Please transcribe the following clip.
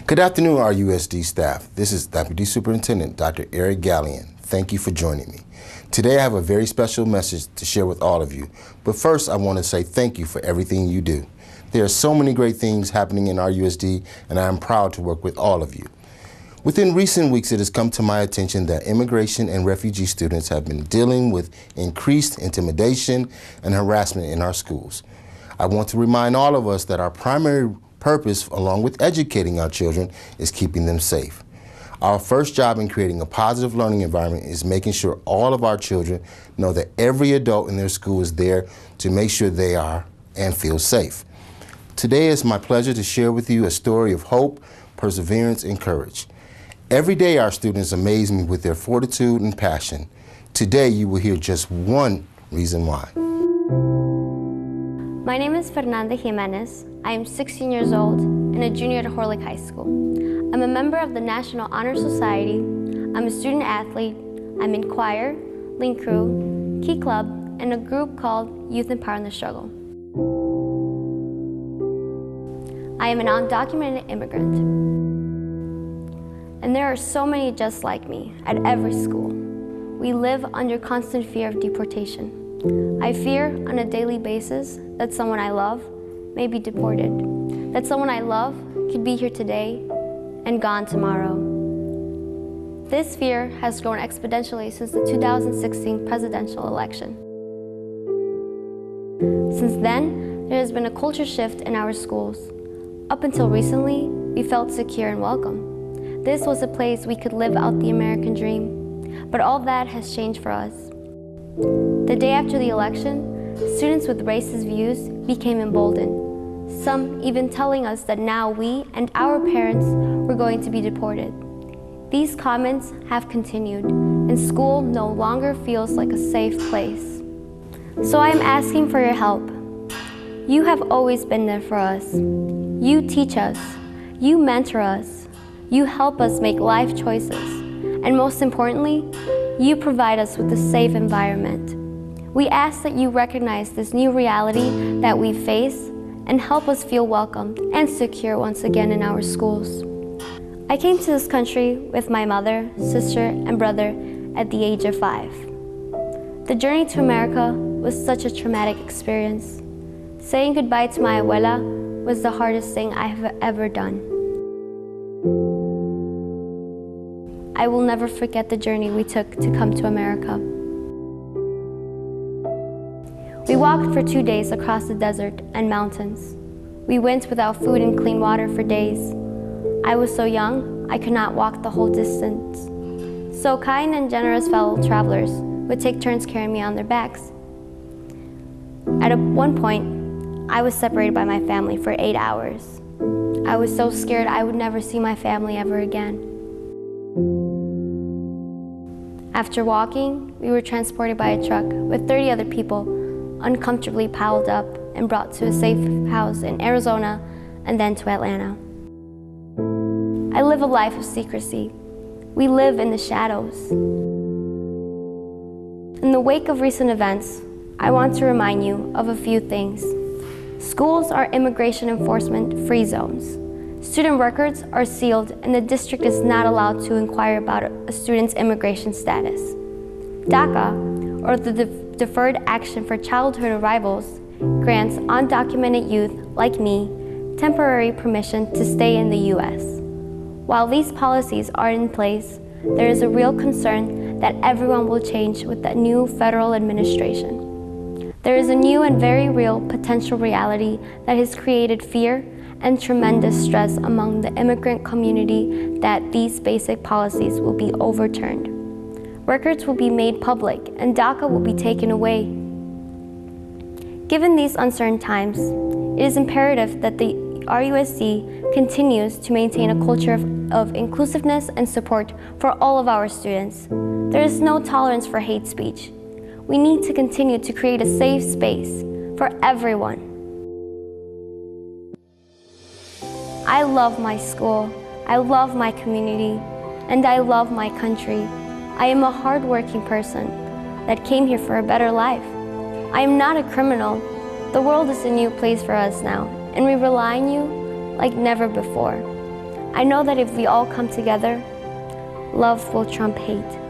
Good afternoon, RUSD staff. This is Deputy Superintendent Dr. Eric Gallion. Thank you for joining me. Today I have a very special message to share with all of you. But first, I want to say thank you for everything you do. There are so many great things happening in RUSD, and I am proud to work with all of you. Within recent weeks, it has come to my attention that immigration and refugee students have been dealing with increased intimidation and harassment in our schools. I want to remind all of us that our primary purpose, along with educating our children, is keeping them safe. Our first job in creating a positive learning environment is making sure all of our children know that every adult in their school is there to make sure they are and feel safe. Today it's my pleasure to share with you a story of hope, perseverance, and courage. Every day our students amaze me with their fortitude and passion. Today you will hear just one reason why. My name is Fernanda Jimenez. I am 16 years old and a junior at Horlick High School. I'm a member of the National Honor Society. I'm a student athlete. I'm in choir, Link Crew, Key Club, and a group called Youth Empowering the Struggle. I am an undocumented immigrant. And there are so many just like me at every school. We live under constant fear of deportation. I fear on a daily basis that someone I love may be deported, that someone I love could be here today and gone tomorrow. This fear has grown exponentially since the 2016 presidential election. Since then, there has been a culture shift in our schools. Up until recently, we felt secure and welcome. This was a place we could live out the American dream, but all that has changed for us. The day after the election, students with racist views became emboldened, some even telling us that now we and our parents were going to be deported. These comments have continued, and school no longer feels like a safe place. So I am asking for your help. You have always been there for us. You teach us, you mentor us, you help us make life choices, and most importantly, you provide us with a safe environment. We ask that you recognize this new reality that we face and help us feel welcomed and secure once again in our schools. I came to this country with my mother, sister, and brother at the age of 5. The journey to America was such a traumatic experience. Saying goodbye to my abuela was the hardest thing I have ever done. I will never forget the journey we took to come to America. We walked for 2 days across the desert and mountains. We went without food and clean water for days. I was so young, I could not walk the whole distance. So kind and generous fellow travelers would take turns carrying me on their backs. At one point, I was separated by my family for 8 hours. I was so scared I would never see my family ever again. After walking, we were transported by a truck with 30 other people, uncomfortably piled up and brought to a safe house in Arizona and then to Atlanta. I live a life of secrecy. We live in the shadows. In the wake of recent events, I want to remind you of a few things. Schools are immigration enforcement free zones. Student records are sealed and the district is not allowed to inquire about a student's immigration status. DACA, or the Deferred Action for Childhood Arrivals, grants undocumented youth like me temporary permission to stay in the U.S. While these policies are in place, there is a real concern that everyone will change with the new federal administration. There is a new and very real potential reality that has created fear and tremendous stress among the immigrant community that these basic policies will be overturned. Records will be made public and DACA will be taken away. Given these uncertain times, it is imperative that the RUSD continues to maintain a culture of inclusiveness and support for all of our students. There is no tolerance for hate speech. We need to continue to create a safe space for everyone. I love my school, I love my community, and I love my country. I am a hardworking person that came here for a better life. I am not a criminal. The world is a new place for us now, and we rely on you like never before. I know that if we all come together, love will trump hate.